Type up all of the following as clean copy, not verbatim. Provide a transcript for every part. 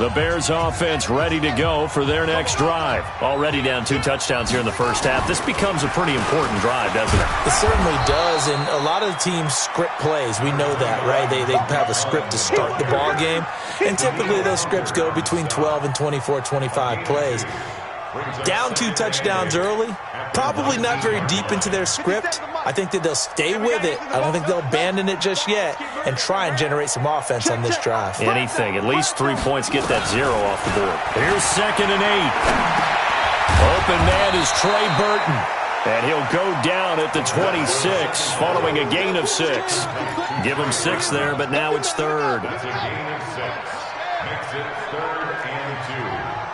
The Bears offense ready to go for their next drive. Already down 2 touchdowns here in the first half. This becomes a pretty important drive, doesn't it? It certainly does, and a lot of the teams script plays. We know that, right? They have a script to start the ball game, and typically those scripts go between 12 and 24, 25 plays. Down 2 touchdowns early, probably not very deep into their script. I think that they'll stay with it. I don't think they'll abandon it just yet and try and generate some offense on this drive. Anything, at least 3 points, get that 0 off the board. Here's 2nd and 8. Open man is Trey Burton, and he'll go down at the 26 following a gain of 6. Give him 6 there, but now it's 3rd. That's a gain of 6. Makes it 3rd and 2.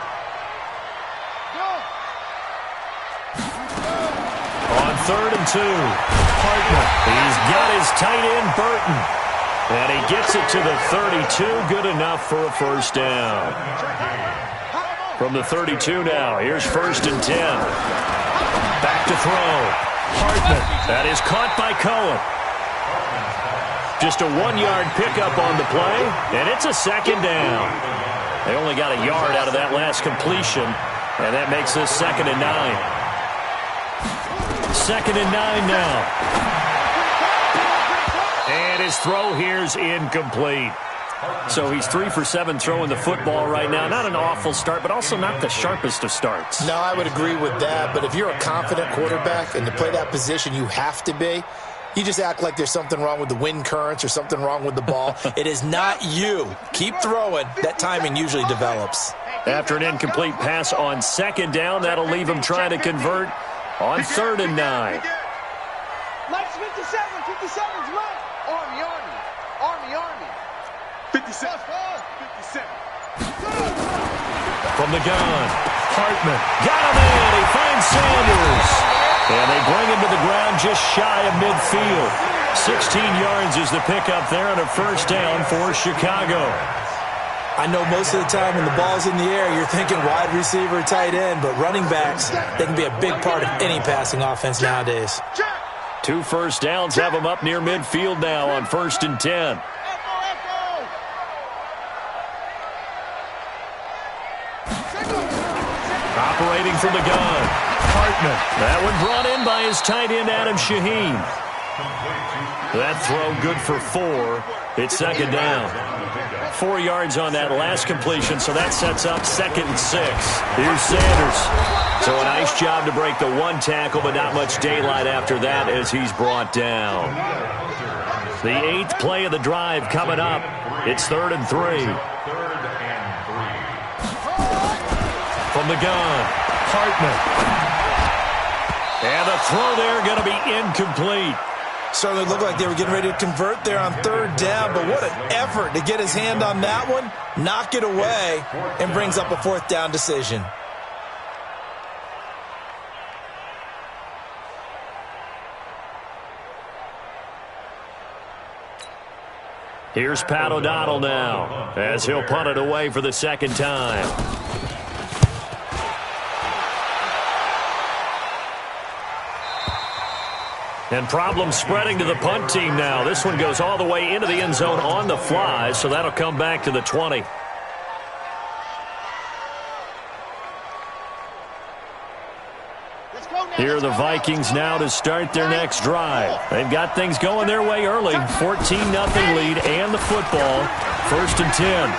On 3rd and 2, Hartman. He's got his tight end, Burton. And he gets it to the 32. Good enough for a first down. From the 32 now, here's 1st and 10. Back to throw. Hartman. That is caught by Cohen. Just a 1-yard pickup on the play, and it's a 2nd down. They only got a yard out of that last completion, and that makes this 2nd and 9. 2nd and 9 now. And his throw here's incomplete. So he's 3 for 7 throwing the football right now. Not an awful start, but also not the sharpest of starts. No, I would agree with that. But if you're a confident quarterback and to play that position, you have to be. You just act like there's something wrong with the wind currents or something wrong with the ball. It is not you. Keep throwing. That timing usually develops. After an incomplete pass on 2nd down, that'll leave him trying to convert on 3rd and 9. Lights 57's right. Army. 57. From the gun, Hartman. Got him in. He finds Sanders. And they bring him to the ground just shy of midfield. 16 yards is the pickup there on a first down for Chicago. I know most of the time when the ball's in the air, you're thinking wide receiver, tight end, but running backs, they can be a big part of any passing offense nowadays. 2 first downs have him up near midfield now on 1st and 10. Operating from the gun, Hartman. That one brought in by his tight end, Adam Shaheen. That throw good for 4. It's 2nd down. 4 yards on that last completion, so that sets up 2nd and 6. Here's Sanders. So a nice job to break the 1 tackle, but not much daylight after that as he's brought down. The 8th play of the drive coming up. It's 3rd and 3. From the gun, Hartman. And the throw there going to be incomplete. Certainly looked like they were getting ready to convert there on 3rd down, but what an effort to get his hand on that one, knock it away, and brings up a 4th down decision. Here's Pat O'Donnell now as he'll punt it away for the 2nd time. And problems spreading to the punt team now. This one goes all the way into the end zone on the fly, so that'll come back to the 20. Here are the Vikings now to start their next drive. They've got things going their way early. 14-0 lead and the football. 1st and 10.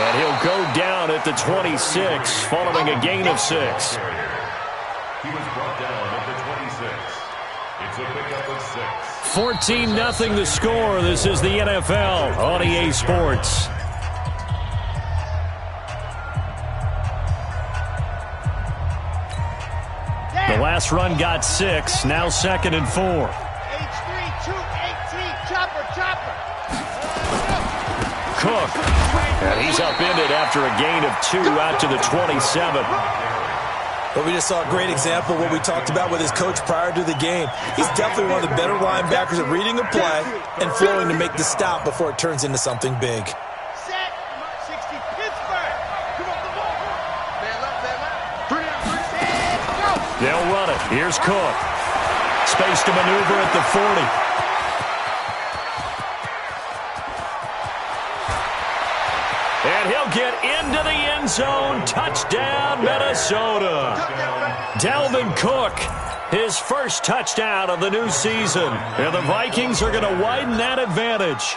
And he'll go down at the 26 following a gain of 6. He was brought down at the 26. It's a pickup of 6. 14-0 the score. This is the NFL on EA Sports. The last run got 6. Now 2nd and 4. H3, 218, chopper. Cook. And he's upended after a gain of 2 out to the 27. But we just saw a great example of what we talked about with his coach prior to the game. He's definitely one of the better linebackers at reading a play and flowing to make the stop before it turns into something big. Set, 60, Pittsburgh. Come on, the ball. Man left. Go. They'll run it. Here's Cook. Space to maneuver at the 40. And he'll get into the end zone. Touchdown, Minnesota. Dalvin Cook, his first touchdown of the new season. And the Vikings are going to widen that advantage.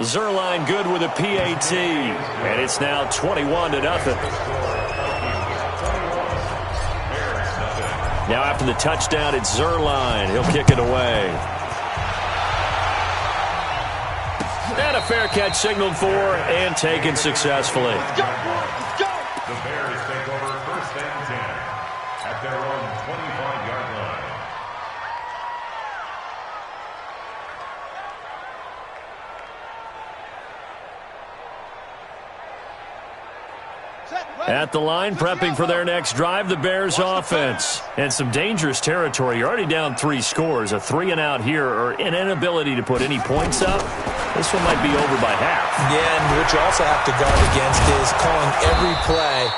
Zerline good with a PAT. And it's now 21-0. Now after the touchdown, it's Zerline. He'll kick it away. And a fair catch signaled for and taken successfully. The Bears take over 1st and 10 at their own 25-yard line. At the line, prepping for their next drive, the Bears offense. And some dangerous territory. You're already down 3 scores. A 3-and-out here or an inability to put any points up. This one might be over by half. Yeah, and what you also have to guard against is calling every play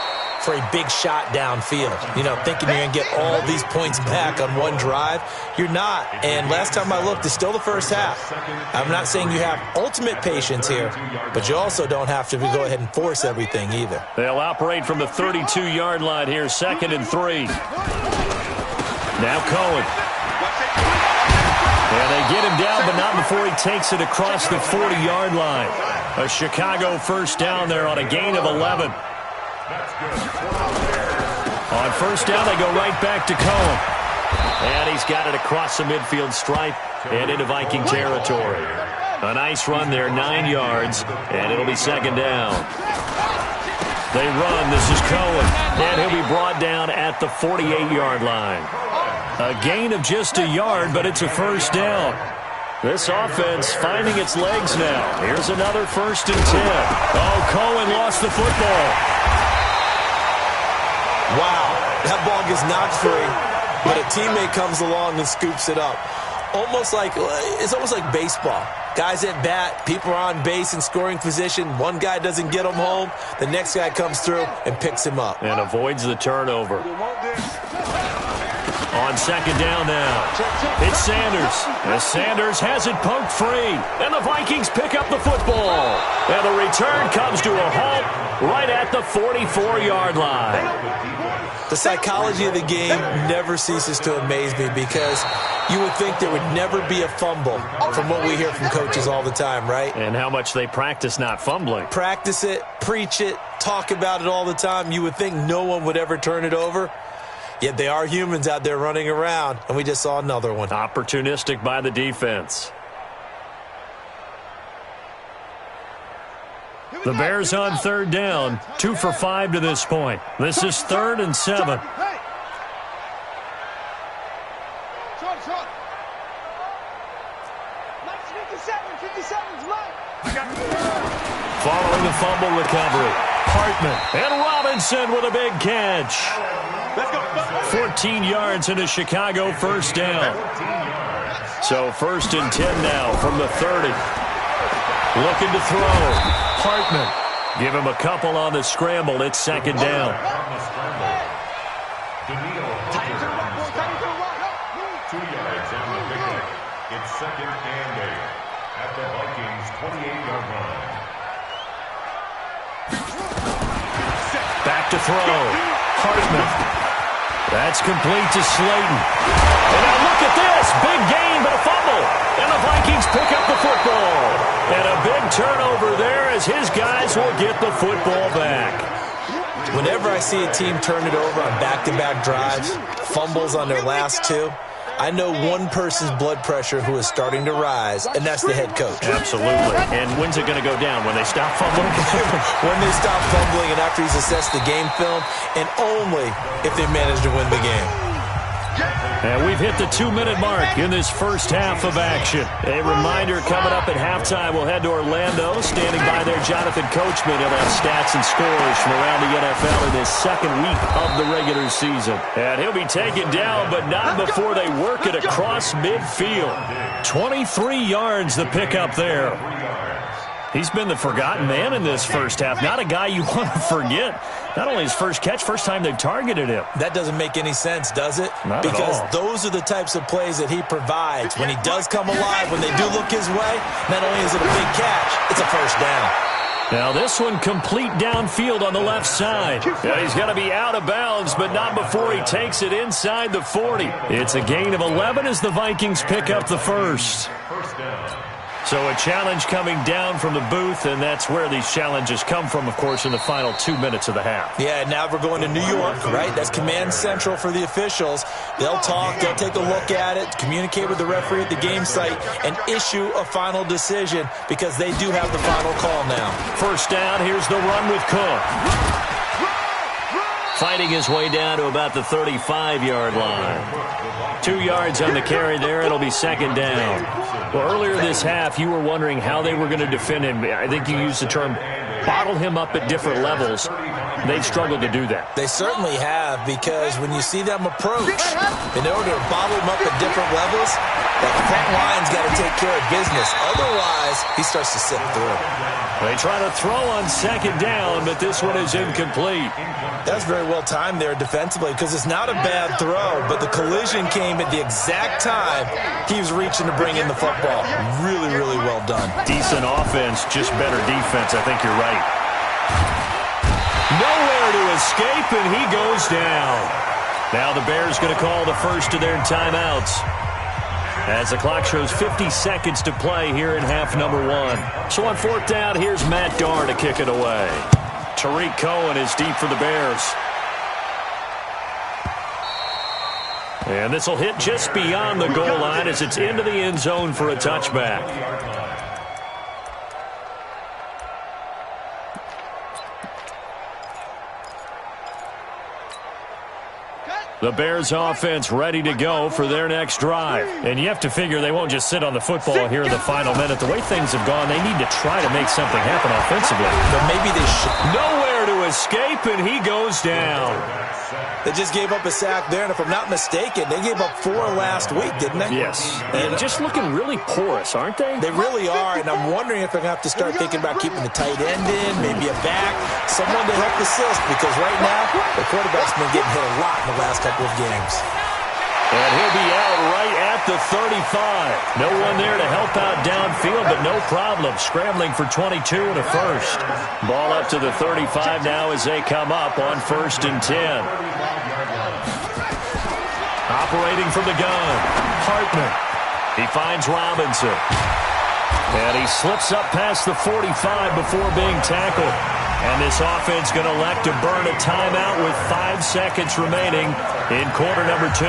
for a big shot downfield. You know, thinking you're going to get all these points back on one drive. You're not. And last time I looked, it's still the first half. I'm not saying you have ultimate patience here, but you also don't have to go ahead and force everything either. They'll operate from the 32-yard line here, 2nd and 3. Now Cohen. And they get him down, but not before he takes it across the 40-yard line. A Chicago first down there on a gain of 11. On first down, they go right back to Cohen. And he's got it across the midfield stripe and into Viking territory. A nice run there, 9 yards, and it'll be 2nd down. They run. This is Cohen. And he'll be brought down at the 48-yard line. A gain of just a yard, but it's a first down. This offense finding its legs now. Here's another 1st and 10. Oh, Cohen lost the football. Wow, that ball gets knocked free, but a teammate comes along and scoops it up. It's almost like baseball. Guys at bat, people are on base in scoring position. One guy doesn't get him home. The next guy comes through and picks him up. And avoids the turnover. On 2nd down now, it's Sanders. As Sanders has it poked free, and the Vikings pick up the football. And the return comes to a halt right at the 44-yard line. The psychology of the game never ceases to amaze me because you would think there would never be a fumble from what we hear from coaches all the time, right? And how much they practice not fumbling. Practice it, preach it, talk about it all the time. You would think no one would ever turn it over. Yet they are humans out there running around, and we just saw another one. Opportunistic by the defense. The Bears on 3rd down, 2 for 5 to this point. This is 3rd and 7. Following the fumble recovery, Hartman and Robinson with a big catch. 14 yards into Chicago, first down. So 1st and 10 now from the 30. Looking to throw. Hartman. Give him a couple on the scramble. It's 2nd down. 2 yards on the pickup. It's 2nd and 8 at the Vikings' 28-yard line. Back to throw. Hartman. That's complete to Slayton. And now look at this. Big gain, but a fumble. And the Vikings pick up the football. And a big turnover there as his guys will get the football back. Whenever I see a team turn it over on back-to-back drives, fumbles on their last 2, I know one person's blood pressure who is starting to rise, and that's the head coach. Absolutely. And when's it going to go down? When they stop fumbling? When they stop fumbling and after he's assessed the game film, and only if they manage to win the game. And we've hit the 2-minute mark in this first half of action. A reminder, coming up at halftime, we'll head to Orlando. Standing by there, Jonathan Coachman. He'll have stats and scores from around the NFL in this 2nd week of the regular season. And he'll be taken down, but not before they work it across midfield. 23 yards the pickup there. He's been the forgotten man in this first half. Not a guy you want to forget. Not only his first catch, first time they've targeted him. That doesn't make any sense, does it? Not because at all. Those are the types of plays that he provides. When he does come alive, when they do look his way, not only is it a big catch, it's a first down. Now this one complete downfield on the left side. Yeah, he's got to be out of bounds, but not before he takes it inside the 40. It's a gain of 11 as the Vikings pick up the first. So a challenge coming down from the booth, and that's where these challenges come from, of course, in the final 2 minutes of the half. Yeah, now we're going to New York, right? That's command central for the officials. They'll talk, they'll take a look at it, communicate with the referee at the game site, and issue a final decision because they do have the final call now. First down, here's the run with Cook. Fighting his way down to about the 35-yard line. 2 yards on the carry there. It'll be second down. Well, earlier this half, you were wondering how they were going to defend him. I think you used the term bottle him up at different levels. They've struggled to do that. They certainly have, because when you see them approach, in order to bottle him up at different levels, that front line's got to take care of business. Otherwise, he starts to slip through. They try to throw on second down, but this one is incomplete. That's very well timed there defensively, because it's not a bad throw, but the collision came at the exact time he was reaching to bring in the football. Really, really well done. Decent offense, just better defense. I think you're right. Nowhere to escape, and he goes down. Now the Bears going to call the first of their timeouts, as the clock shows 50 seconds to play here in half number 1. So on fourth down, here's Matt Darr to kick it away. Tariq Cohen is deep for the Bears. And this will hit just beyond the goal line as it's into the end zone for a touchback. The Bears offense ready to go for their next drive. And you have to figure they won't just sit on the football here in the final minute. The way things have gone, they need to try to make something happen offensively. But maybe they should. Nowhere to escape, and he goes down. They just gave up a sack there, and if I'm not mistaken, they gave up 4 last week, didn't they? Yes. And just looking really porous, aren't they? They really are, and I'm wondering if they're going to have to start thinking about keeping the tight end in, maybe a back, someone to help assist, because right now, the quarterback's been getting hit a lot in the last couple of games. And he'll be out right at the 35. No one there to help out downfield, but no problem. Scrambling for 22 and a first. Ball up to the 35 now as they come up on 1st and 10. Operating from the gun, Hartman. He finds Robinson. And he slips up past the 45 before being tackled. And this offense going to elect to burn a timeout with 5 seconds remaining in quarter number 2.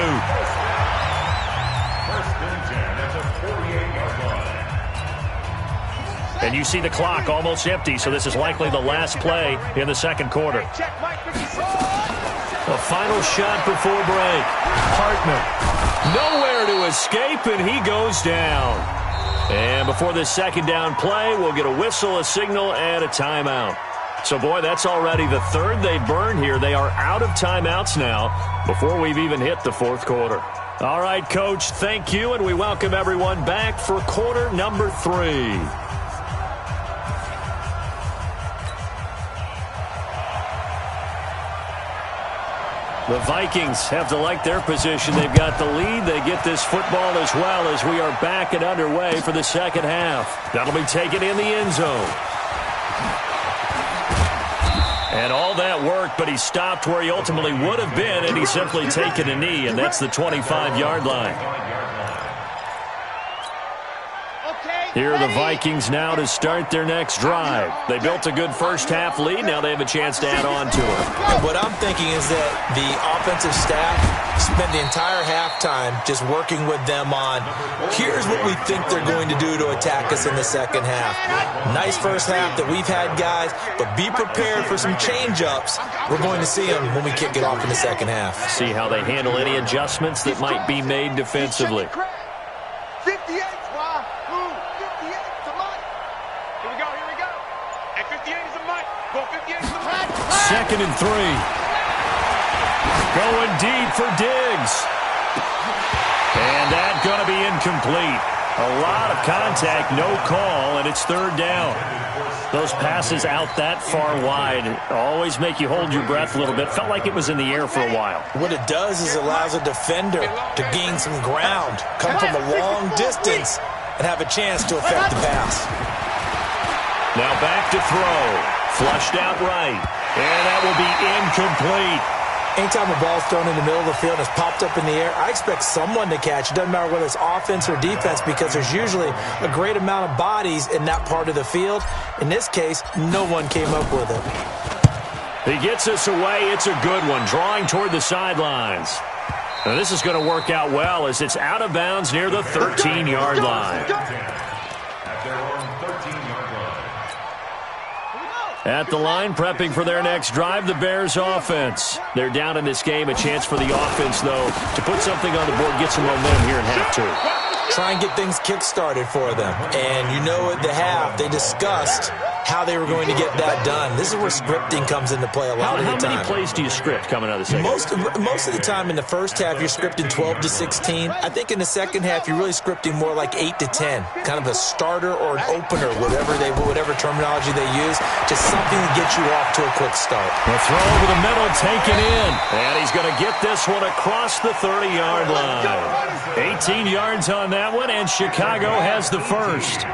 And you see the clock almost empty, so this is likely the last play in the second quarter. A final shot before break. Hartman. Nowhere to escape, and he goes down. And before this second down play, we'll get a whistle, a signal, and a timeout. So, boy, that's already the third they burned here. They are out of timeouts now before we've even hit the fourth quarter. All right, Coach, thank you, and we welcome everyone back for quarter number 3. The Vikings have to like their position. They've got the lead. They get this football as well as we are back and underway for the second half. That'll be taken in the end zone. And all that worked, but he stopped where he ultimately would have been, and he's simply taken a knee, and that's the 25-yard line. Here are the Vikings now to start their next drive. They built a good first-half lead. Now they have a chance to add on to it. And what I'm thinking is that the offensive staff spent the entire halftime just working with them on, here's what we think they're going to do to attack us in the second half. Nice first half that we've had, guys, but be prepared for some change-ups. We're going to see them when we kick it off in the second half. See how they handle any adjustments that might be made defensively. 58. Second and 3. Going deep for Diggs. And that's going to be incomplete. A lot of contact, no call, and it's third down. Those passes out that far wide always make you hold your breath a little bit. Felt like it was in the air for a while. What it does is allows a defender to gain some ground, come from a long distance, and have a chance to affect the pass. Now back to throw. Flushed out right. And that will be incomplete. Anytime a ball's thrown in the middle of the field and it's popped up in the air, I expect someone to catch. It doesn't matter whether it's offense or defense because there's usually a great amount of bodies in that part of the field. In this case, no one came up with it. He gets us away. It's a good one, drawing toward the sidelines. Now this is going to work out well as it's out of bounds near the 13-yard line. At their own 13-yard line. At the line, prepping for their next drive, the Bears offense. They're down in this game. A chance for the offense, though, to put something on the board, get some momentum here in half two. Try and get things kick-started for them. And you know at the half, they discussed how they were going to get that done. This is where scripting comes into play a lot of the time. How many plays do you script coming out of the second? Most of the time in the first half, you're scripting 12 to 16. I think in the second half, you're really scripting more like 8 to 10. Kind of a starter or an opener, whatever terminology they use. Just something to get you off to a quick start. The throw over the middle, taken in. And he's going to get this one across the 30-yard line. 18 yards on that one, and Chicago has the first.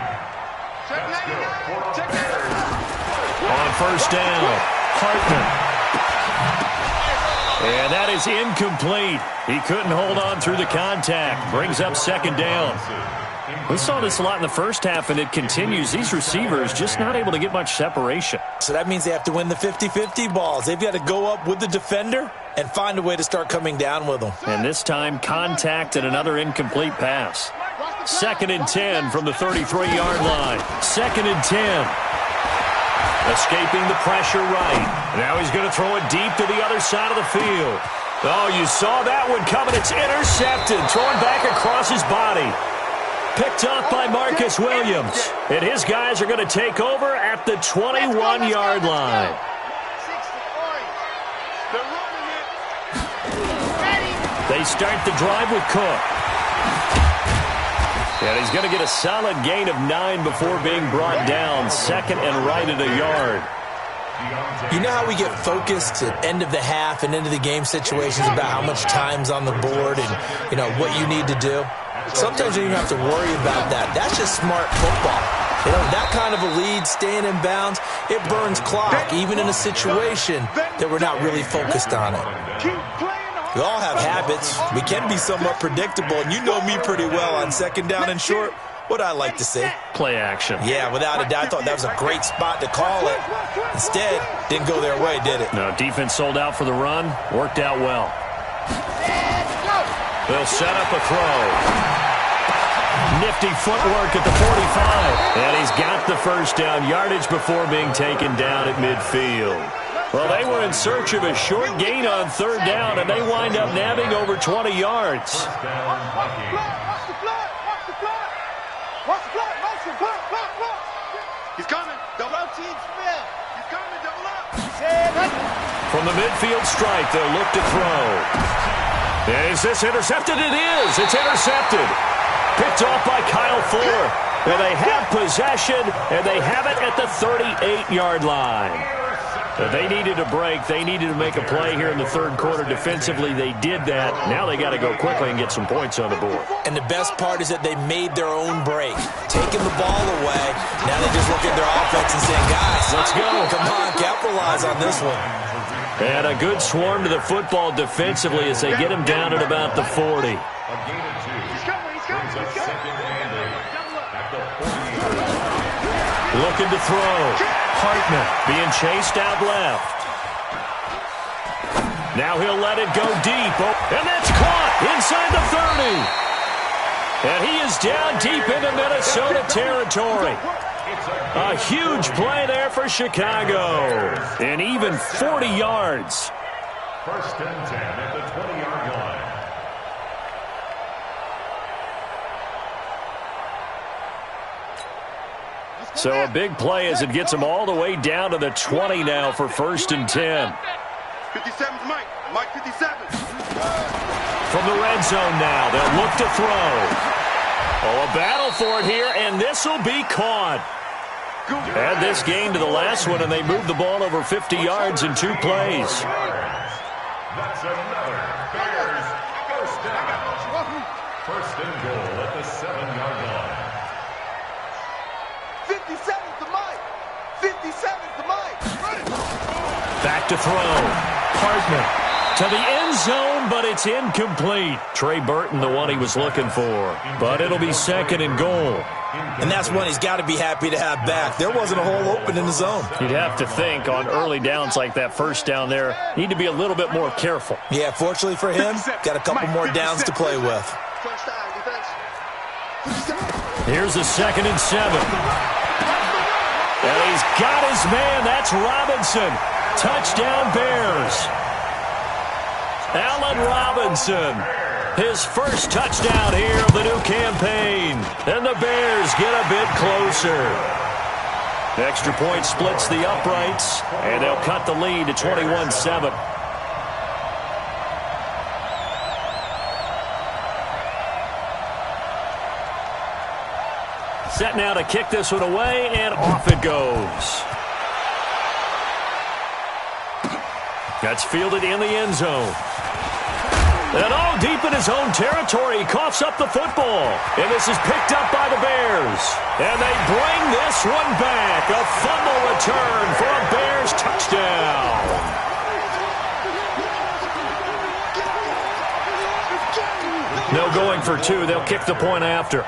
On first down, Hartman. And that is incomplete. He couldn't hold on through the contact. Brings up second down. We saw this a lot in the first half, and it continues. These receivers just not able to get much separation. So that means they have to win the 50-50 balls. They've got to go up with the defender and find a way to start coming down with them. And this time, contact and another incomplete pass. 2nd and 10 from the 33-yard line. 2nd and 10. Escaping the pressure right. Now he's going to throw it deep to the other side of the field. Oh, you saw that one coming. It's intercepted. Thrown back across his body. Picked off by Marcus Williams. And his guys are going to take over at the 21-yard line. They start the drive with Cook. And he's going to get a solid gain of 9 before being brought down. 2nd and right at a yard. You know how we get focused at end of the half and into the game situations about how much time's on the board and, you know, what you need to do? Sometimes you don't even have to worry about that. That's just smart football. You know, that kind of a lead, staying in bounds, it burns clock, even in a situation that we're not really focused on it. We all have habits. We can be somewhat predictable, and you know me pretty well on 2nd down and short. What I like to say. Play action. Yeah, without a doubt. I thought that was a great spot to call it. Instead, didn't go their way, did it? No, defense sold out for the run. Worked out well. They'll set up a throw. Nifty footwork at the 45. And he's got the first down. Yardage before being taken down at midfield. Well, they were in search of a short gain on 3rd down, and they wind up nabbing over 20 yards. He's coming. Double team spin. He's coming. Double up. From the midfield strike, they'll look to throw. Is this intercepted? It is. It's intercepted. Picked off by Kyle Fuller. And they have possession, and they have it at the 38-yard line. They needed a break. They needed to make a play here in the 3rd quarter. Defensively, they did that. Now they got to go quickly and get some points on the board. And the best part is that they made their own break. Taking the ball away. Now they just look at their offense and say, guys, let's go. Come on, capitalize on this one. And a good swarm to the football defensively as they get him down at about the 40. Looking to throw. Hartman being chased out left. Now he'll let it go deep. And that's caught inside the 30. And he is down deep into Minnesota territory. A huge play there for Chicago. And even 40 yards. 1st and 10 at the 20-yard line. So a big play as it gets them all the way down to the 20 now for 1st and 10. 57's Mike. Mike 57. From the red zone now, they'll look to throw. Oh, a battle for it here, and this will be caught. Add this game to the last one, and they moved the ball over 50 yards in 2 plays. That's another Bears first down. First and goal at the 7-yard line. 57's the mic. 57's the mic. Back to throw. Partner to the end zone, but it's incomplete. Trey Burton, the one he was looking for. But it'll be second and goal. And that's one he's got to be happy to have back. There wasn't a hole open in the zone. You'd have to think on early downs like that first down there, need to be a little bit more careful. Yeah, fortunately for him, got a couple more downs to play with. Here's a 2nd and 7. And he's got his man. That's Robinson. Touchdown Bears. Allen Robinson. His first touchdown here of the new campaign. And the Bears get a bit closer. The extra point splits the uprights, and they'll cut the lead to 21-7. Set now to kick this one away, and off it goes. That's fielded in the end zone. And all deep in his own territory, he coughs up the football. And this is picked up by the Bears. And they bring this one back. A fumble return for a Bears touchdown. No going for 2. They'll kick the point after.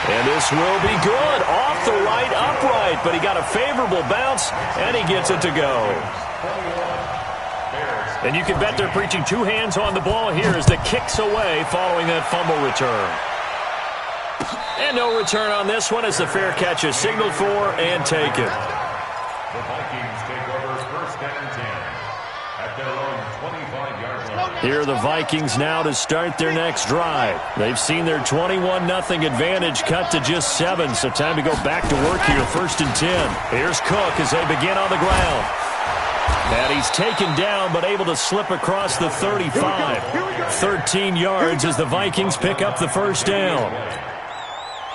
And this will be good. Off the right upright, but he got a favorable bounce, and he gets it to go. And you can bet they're preaching 2 hands on the ball here as the kick's away following that fumble return. And no return on this one as the fair catch is signaled for and taken. The Vikings take over first and 10 at their own 25-yard line. Here are the Vikings now to start their next drive. They've seen their 21-0 advantage cut to just 7, so time to go back to work here, first and 10. Here's Cook as they begin on the ground. And he's taken down but able to slip across the 35. 13 yards as the Vikings pick up the first down.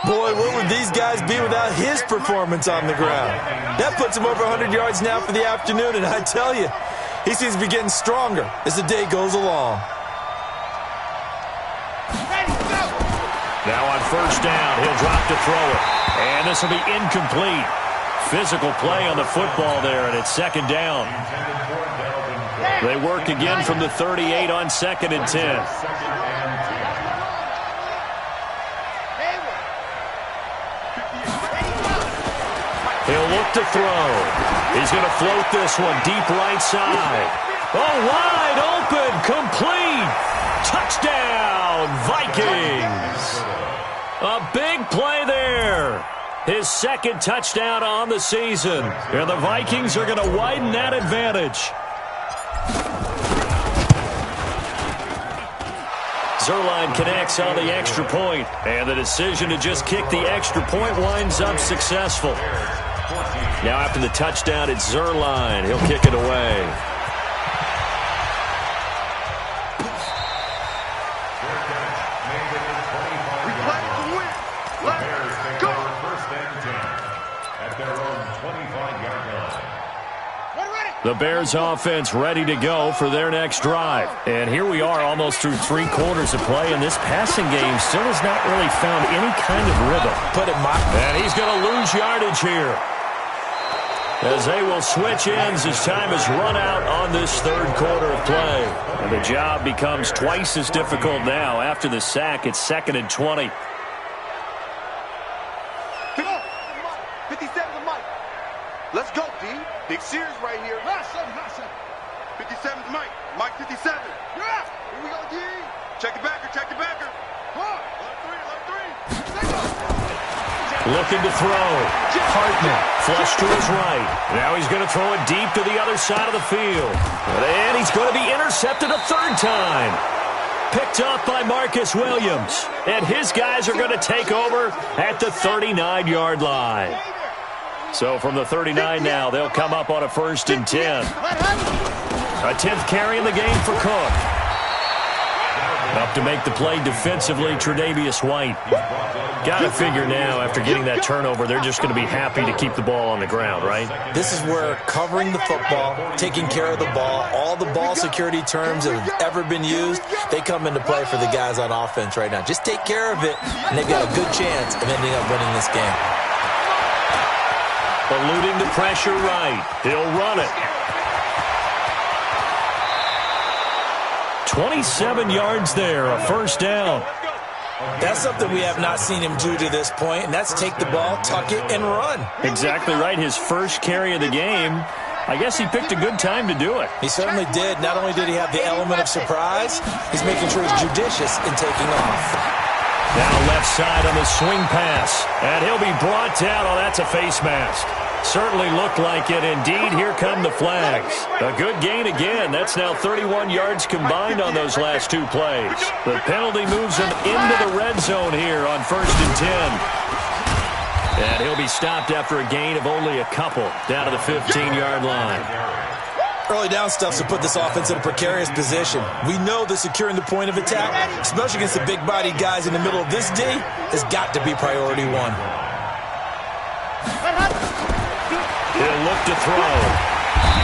Boy, where would these guys be without his performance on the ground? That puts him over 100 yards now for the afternoon, and I tell you, he seems to be getting stronger as the day goes along. Now on first down, he'll drop to throw it. And this will be incomplete. Physical play on the football there, and it's second down. They work again from the 38 on second and 10. He'll look to throw. He's going to float this one deep right side. Oh, wide open, complete. Touchdown, Vikings. A big play there. His second touchdown on the season. And the Vikings are going to widen that advantage. Zuerlein connects on the extra point, and the decision to just kick the extra point winds up successful. Now after the touchdown, it's Zuerlein. He'll kick it away. The Bears offense ready to go for their next drive. And here we are almost through 3 quarters of play, and this passing game still has not really found any kind of rhythm. And he's going to lose yardage here, as they will switch ends as time is run out on this third quarter of play. And the job becomes twice as difficult now. After the sack, it's second and 20. 57's the mic. Let's go, D. Big series right here. 57's Mike. Mike 57. Yeah. Here we go, D. Check the backer. Check the backer. Let three. Looking to throw. Hartman flush to his right. Now he's going to throw it deep to the other side of the field. And he's going to be intercepted a third time. Picked off by Marcus Williams. And his guys are going to take over at the 39-yard line. So from the 39 now, they'll come up on a first and 10. A 10th carry in the game for Cook. up to make the play defensively, Tre'Davious White. Got to figure now, after getting that turnover, they're just going to be happy to keep the ball on the ground, right? This is where covering the football, taking care of the ball, all the ball security terms that have ever been used, they come into play for the guys on offense right now. Just take care of it, and they've got a good chance of ending up winning this game. Eluding the pressure right. He'll run it. 27 yards there, a first down. That's something we have not seen him do to this point, and that's take the ball, tuck it, and run. Exactly right. His first carry of the game. I guess he picked a good time to do it. He certainly did. Not only did he have the element of surprise, he's making sure he's judicious in taking off. Now left side on the swing pass. And he'll be brought down. Oh, that's a face mask. Certainly looked like it. Indeed, here come the flags. A good gain again. That's now 31 yards combined on those last two plays. The penalty moves him into the red zone here on 1st and 10. And he'll be stopped after a gain of only a couple down to the 15-yard line. Early down stuff to put this offense in a precarious position. We know that securing the point of attack, especially against the big-bodied guys in the middle of this D, has got to be priority one. He'll look to throw.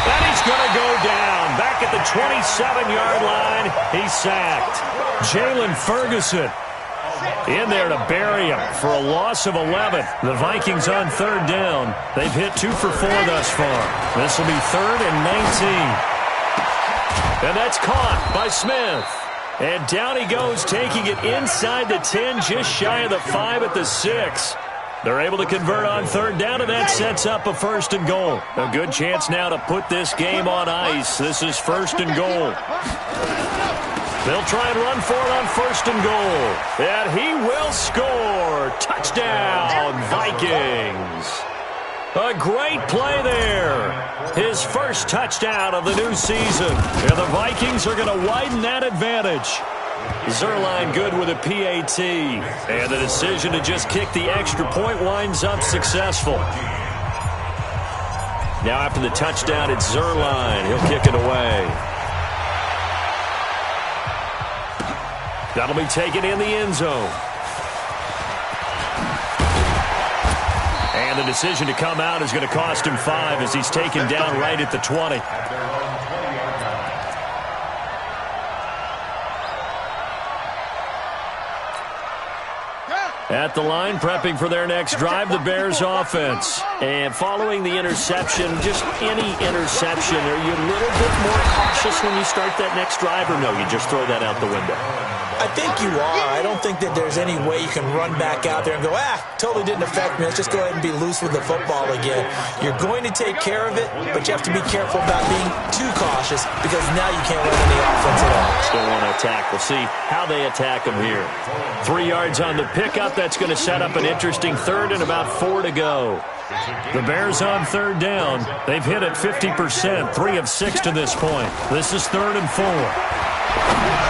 And he's going to go down. Back at the 27-yard line, he's sacked. Jalen Ferguson in there to bury him for a loss of 11. The Vikings on 3rd down. They've hit 2 for 4 thus far. This will be 3rd and 19. And that's caught by Smith. And down he goes, taking it inside the 10, just shy of the 5 at the 6. They're able to convert on 3rd down, and that sets up a 1st and goal. A good chance now to put this game on ice. This is 1st and goal. They'll try and run for it on 1st and goal. And he will score. Touchdown, Vikings. A great play there. His first touchdown of the new season. And the Vikings are going to widen that advantage. Zerline good with a PAT. And the decision to just kick the extra point winds up successful. Now after the touchdown, it's Zerline. He'll kick it away. That'll be taken in the end zone. And the decision to come out is going to cost him 5 as he's taken down right at the 20. At the line, prepping for their next drive, the Bears offense. And following the interception, just any interception, are you a little bit more cautious when you start that next drive, or no, you just throw that out the window? I think you are. I don't think that there's any way you can run back out there and go, totally didn't affect me. Let's just go ahead and be loose with the football again. You're going to take care of it, but you have to be careful about being too cautious because now you can't run any offense at all. Still want to attack. We'll see how they attack them here. 3 yards on the pickup. That's going to set up an interesting 3rd and about 4 to go. The Bears on 3rd down. They've hit it 50%, 3 of 6 to this point. This is 3rd and 4.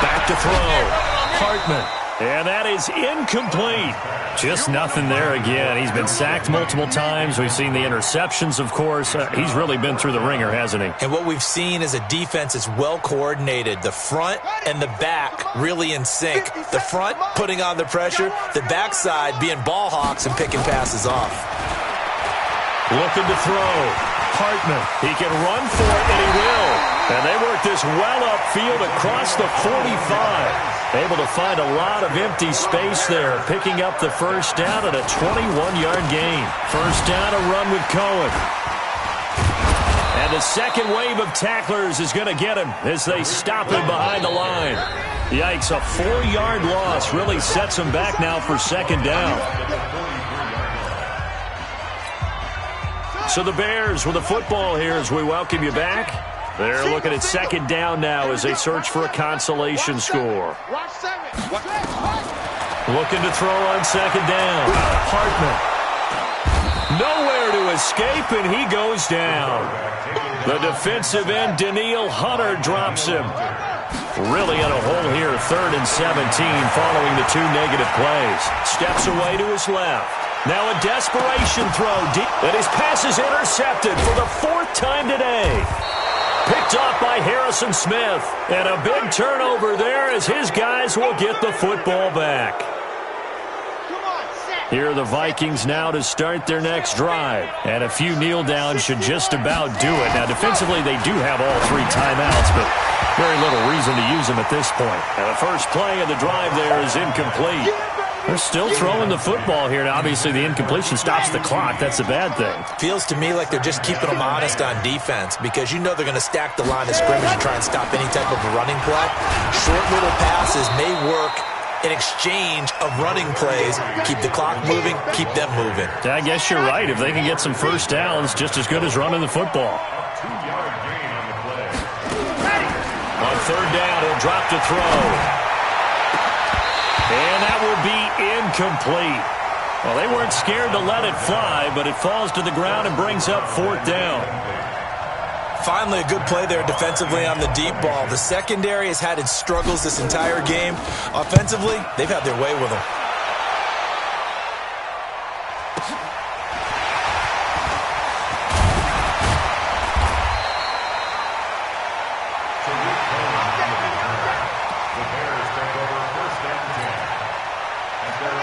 Back to throw. Hartman. And that is incomplete. Just nothing there again. He's been sacked multiple times. We've seen the interceptions, of course. He's really been through the ringer, hasn't he? And what we've seen is a defense that's well coordinated. The front and the back really in sync. The front putting on the pressure. The backside being ball hawks and picking passes off. Looking to throw. Hartman. He can run for it, and he will. And they work this well upfield across the 45. Able to find a lot of empty space there, picking up the first down at a 21-yard gain. First down, a run with Cohen. And the second wave of tacklers is going to get him as they stop him behind the line. Yikes, a 4-yard loss really sets him back now for 2nd down. So the Bears with the football here as we welcome you back. They're looking at 2nd down now as they search for a consolation score. Looking to throw on 2nd down. Hartman. Nowhere to escape, and he goes down. The defensive end, Daniil Hunter, drops him. Really in a hole here, 3rd and 17 following the 2 negative plays. Steps away to his left. Now a desperation throw deep, and his pass is intercepted for the 4th time today. Picked off by Harrison Smith. And a big turnover there as his guys will get the football back. Here are the Vikings now to start their next drive. And a few kneel downs should just about do it. Now, defensively, they do have all 3 timeouts, but very little reason to use them at this point. And the first play of the drive there is incomplete. They're still throwing the football here. Now, obviously, the incompletion stops the clock. That's a bad thing. Feels to me like they're just keeping them honest on defense because you know they're going to stack the line of scrimmage and try and stop any type of a running play. Short little passes may work in exchange of running plays. Keep the clock moving, keep them moving. I guess you're right. If they can get some first downs, just as good as running the football. On third down, he'll drop to throw. And that will be incomplete. Well, they weren't scared to let it fly, but it falls to the ground and brings up 4th down. Finally, a good play there defensively on the deep ball. The secondary has had its struggles this entire game. Offensively, they've had their way with them.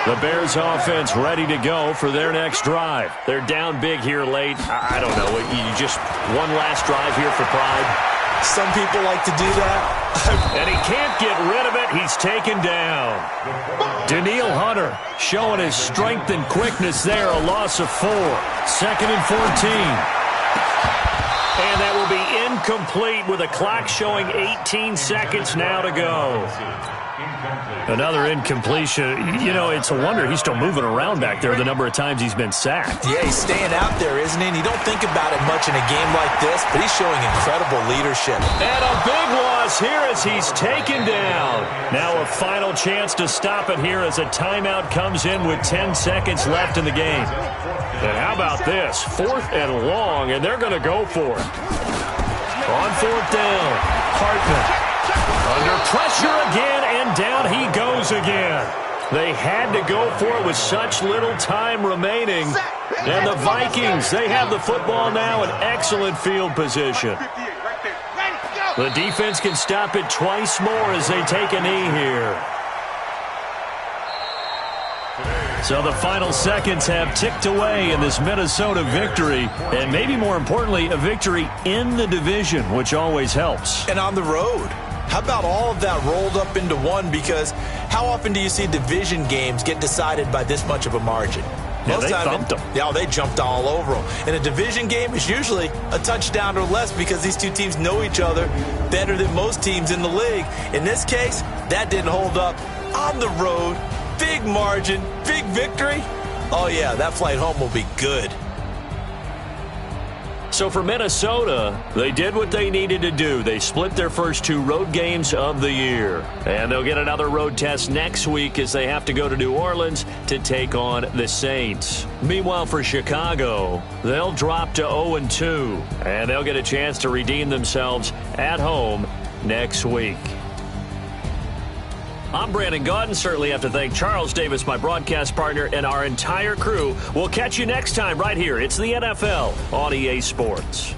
The Bears offense ready to go for their next drive. They're down big here late. I don't know. You just one last drive here for pride. Some people like to do that. And he can't get rid of it. He's taken down. Daniil Hunter showing his strength and quickness there. A loss of 4. 2nd and 14. And that will be incomplete with a clock showing 18 seconds now to go. Another incompletion. You know, it's a wonder he's still moving around back there the number of times he's been sacked. Yeah, he's staying out there, isn't he? And you don't think about it much in a game like this, but he's showing incredible leadership. And a big loss here as he's taken down. Now a final chance to stop it here as a timeout comes in with 10 seconds left in the game. And how about this? 4th and long, and they're going to go for it. On 4th down, Hartman. Under pressure again, and down he goes again. They had to go for it with such little time remaining. And the Vikings, they have the football now in excellent field position. The defense can stop it twice more as they take a knee here. So the final seconds have ticked away in this Minnesota victory. And maybe more importantly, a victory in the division, which always helps. And on the road. How about all of that rolled up into one? Because how often do you see division games get decided by this much of a margin? Yeah, they thumped them. Yeah, they jumped all over them. And a division game is usually a touchdown or less because these two teams know each other better than most teams in the league. In this case, that didn't hold up. On the road, big margin, big victory. Oh, yeah, that flight home will be good. So for Minnesota, they did what they needed to do. They split their first 2 road games of the year. And they'll get another road test next week as they have to go to New Orleans to take on the Saints. Meanwhile, for Chicago, they'll drop to 0-2. And they'll get a chance to redeem themselves at home next week. I'm Brandon Gaudin. Certainly have to thank Charles Davis, my broadcast partner, and our entire crew. We'll catch you next time right here. It's the NFL on EA Sports.